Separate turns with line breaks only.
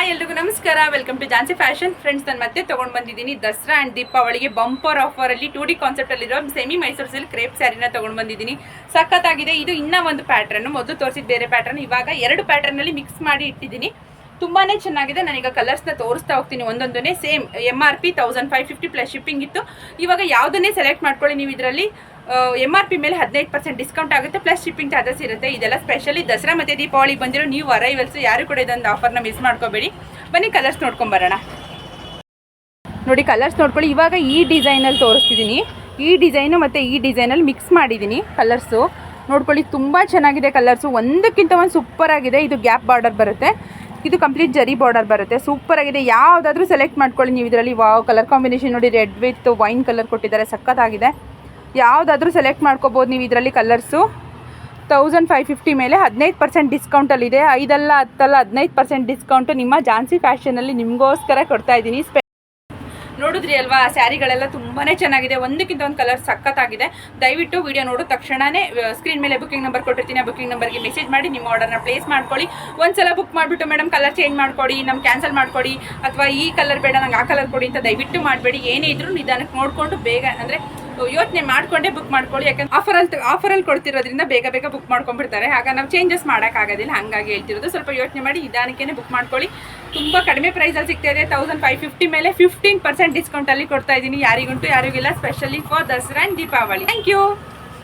Hi ಎಲ್ರಿಗೂ ನಮಸ್ಕಾರ. Welcome to Jansi fashion friends. ನಾನು ಮತ್ತೆ ತೊಗೊಂಡು ಬಂದಿದ್ದೀನಿ ದಸರಾ ಆ್ಯಂಡ್ ದೀಪಾವಳಿಗೆ ಬಂಪರ್ ಆಫರಲ್ಲಿ 2D ಕಾನ್ಸೆಪ್ಟಲ್ಲಿರೋ ಸೆಮಿ ಮೈಸೂರು ಸಿಲ್ಕ್ ಕ್ರೇಪ್ ಸ್ಯಾರಿನ ತೊಗೊಂಡು ಬಂದಿದ್ದೀನಿ. ಸಖತ್ತಾಗಿದೆ. ಇದು ಇನ್ನೂ ಒಂದು ಪ್ಯಾಟ್ರನ್, ಮೊದಲು ತೋರಿಸಿದ ಬೇರೆ ಪ್ಯಾಟ್ರನ್, ಇವಾಗ ಎರಡು ಪ್ಯಾಟ್ರನಲ್ಲಿ ಮಿಕ್ಸ್ ಮಾಡಿ ಇಟ್ಟಿದ್ದೀನಿ. ತುಂಬಾ ಚೆನ್ನಾಗಿದೆ. ನಾನೀಗ ಕಲರ್ಸ್ನ ತೋರಿಸ್ತಾ ಹೋಗ್ತೀನಿ ಒಂದೊಂದನ್ನೇ. ಸೇಮ್ MRP 1550 ಪ್ಲಸ್ ಶಿಪ್ಪಿಂಗ್ ಇತ್ತು. ಇವಾಗ ಯಾವುದನ್ನೇ ಸೆಲೆಕ್ಟ್ ಮಾಡ್ಕೊಳ್ಳಿ ನೀವು. ಇದರಲ್ಲಿ MRP ಮೇಲೆ 15% ಡಿಸ್ಕೌಂಟ್ ಆಗುತ್ತೆ, ಪ್ಲಸ್ ಶಿಪ್ಪಿಂಗ್ ಚಾರ್ಜಸ್ ಇರುತ್ತೆ. ಇದೆಲ್ಲ ಸ್ಪೆಷಲಿ ದಸರಾ ಮತ್ತು ದೀಪಾವಳಿಗೆ ಬಂದಿರೋ ನೀವು ಅರೈವಲ್ಸ್ ಯಾರು ಕೂಡ ಇದೊಂದು ಆಫರ್ನ ಮಿಸ್ ಮಾಡ್ಕೋಬೇಡಿ. ಬನ್ನಿ ಕಲರ್ಸ್ ನೋಡ್ಕೊಂಬರೋಣ. ನೋಡಿ ಕಲರ್ಸ್ ನೋಡ್ಕೊಳ್ಳಿ. ಇವಾಗ ಈ ಡಿಸೈನಲ್ಲಿ ತೋರಿಸ್ತಿದ್ದೀನಿ. ಈ ಡಿಸೈನು ಮತ್ತು ಈ ಡಿಸೈನಲ್ಲಿ ಮಿಕ್ಸ್ ಮಾಡಿದ್ದೀನಿ ಕಲರ್ಸು. ನೋಡ್ಕೊಳ್ಳಿ, ತುಂಬ ಚೆನ್ನಾಗಿದೆ ಕಲರ್ಸು. ಒಂದಕ್ಕಿಂತ ಒಂದು ಸೂಪರ್ ಆಗಿದೆ. ಇದು ಗ್ಯಾಪ್ ಬಾರ್ಡರ್ ಬರುತ್ತೆ, ಇದು ಕಂಪ್ಲೀಟ್ ಜರಿ ಬಾರ್ಡರ್ ಬರುತ್ತೆ. ಸೂಪರ್ ಆಗಿದೆ. ಯಾವುದಾದ್ರೂ ಸೆಲೆಕ್ಟ್ ಮಾಡ್ಕೊಳ್ಳಿ ನೀವು ಇದರಲ್ಲಿ. ವಾವ್, ಕಲರ್ ಕಾಂಬಿನೇಷನ್ ನೋಡಿ, ರೆಡ್ ವಿತ್ ವೈನ್ ಕಲರ್ ಕೊಟ್ಟಿದ್ದಾರೆ, ಸಖತ್ತಾಗಿದೆ. ಯಾವುದಾದ್ರೂ ಸೆಲೆಕ್ಟ್ ಮಾಡ್ಕೋಬೋದು ನೀವು ಇದರಲ್ಲಿ ಕಲರ್ಸು. 1550 ಮೇಲೆ 15% ಡಿಸ್ಕೌಂಟಲ್ಲಿದೆ. 5 ಅಲ್ಲ 10 ಅಲ್ಲ 15% ಡಿಸ್ಕೌಂಟು ನಿಮ್ಮ ಜಾನ್ಸಿ ಫ್ಯಾಷನಲ್ಲಿ ನಿಮಗೋಸ್ಕರ ಕೊಡ್ತಾಯಿದ್ದೀನಿ. ನೋಡಿದ್ರಿ ಅಲ್ವಾ, ಸ್ಯಾರಿಗಳೆಲ್ಲ ತುಂಬಾ ಚೆನ್ನಾಗಿದೆ. ಒಂದಕ್ಕಿಂತ ಒಂದು ಕಲರ್ ಸಖತ್ತಾಗಿದೆ. ದಯವಿಟ್ಟು ವಿಡಿಯೋ ನೋಡಿದ ತಕ್ಷಣವೇ ಸ್ಕ್ರೀನ್ ಮೇಲೆ ಬುಕಿಂಗ್ ನಂಬರ್ ಕೊಟ್ಟಿರ್ತೀನಿ. ಆ ಬುಕಿಂಗ್ ನಂಬರ್ಗೆ ಮೆಸೇಜ್ ಮಾಡಿ ನಿಮ್ಮ ಆರ್ಡರ್ನ ಪ್ಲೇಸ್ ಮಾಡ್ಕೊಳ್ಳಿ. ಒಂದ್ಸಲ ಬುಕ್ ಮಾಡಿಬಿಟ್ಟು ಮೇಡಮ್ ಕಲರ್ ಚೇಂಜ್ ಮಾಡ್ಕೊಡಿ, ನಮ್ಗೆ ಕ್ಯಾನ್ಸಲ್ ಮಾಡ್ಕೊಡಿ, ಅಥವಾ ಈ ಕಲರ್ ಬೇಡ ನಂಗೆ ಆ ಕಲರ್ ಕೊಡಿ ಅಂತ ದಯವಿಟ್ಟು ಮಾಡಬೇಡಿ. ಏನೇ ಇದ್ರೂ ನಿಧಾನಕ್ಕೆ ನೋಡಿಕೊಂಡು ಬೇಗ ಅಂದರೆ ಯೋಚನೆ ಮಾಡಿಕೊಂಡೇ ಬುಕ್ ಮಾಡ್ಕೊಳ್ಳಿ. ಯಾಕಂದ್ರೆ ಆಫರಲ್ಲಿ ಕೊಡ್ತಿರೋದ್ರಿಂದ ಬೇಗ ಬೇಗ ಬುಕ್ ಮಾಡ್ಕೊಂಡ್ಬಿಡ್ತಾರೆ. ಆಗ ನಾವು ಚೇಂಜಸ್ ಮಾಡೋಕ್ಕಾಗೋದಿಲ್ಲ. ಹಾಗಾಗಿ ಹೇಳ್ತಿರೋದು, ಸ್ವಲ್ಪ ಯೋಚನೆ ಮಾಡಿ ನಿಧಾನಕ್ಕೆ ಬುಕ್ ಮಾಡ್ಕೊಳ್ಳಿ. ತುಂಬ ಕಡಿಮೆ ಪ್ರೈಸಲ್ಲಿ ಸಿಗ್ತಾ ಇದೆ. 1550 ಮೇಲೆ 15% ಡಿಸ್ಕೌಂಟಲ್ಲಿ ಕೊಡ್ತಾ ಇದ್ದೀನಿ. ಯಾರಿಗುಂಟು ಯಾರಿಗಿಲ್ಲ, specially for Dasara and Deepavali. Thank you.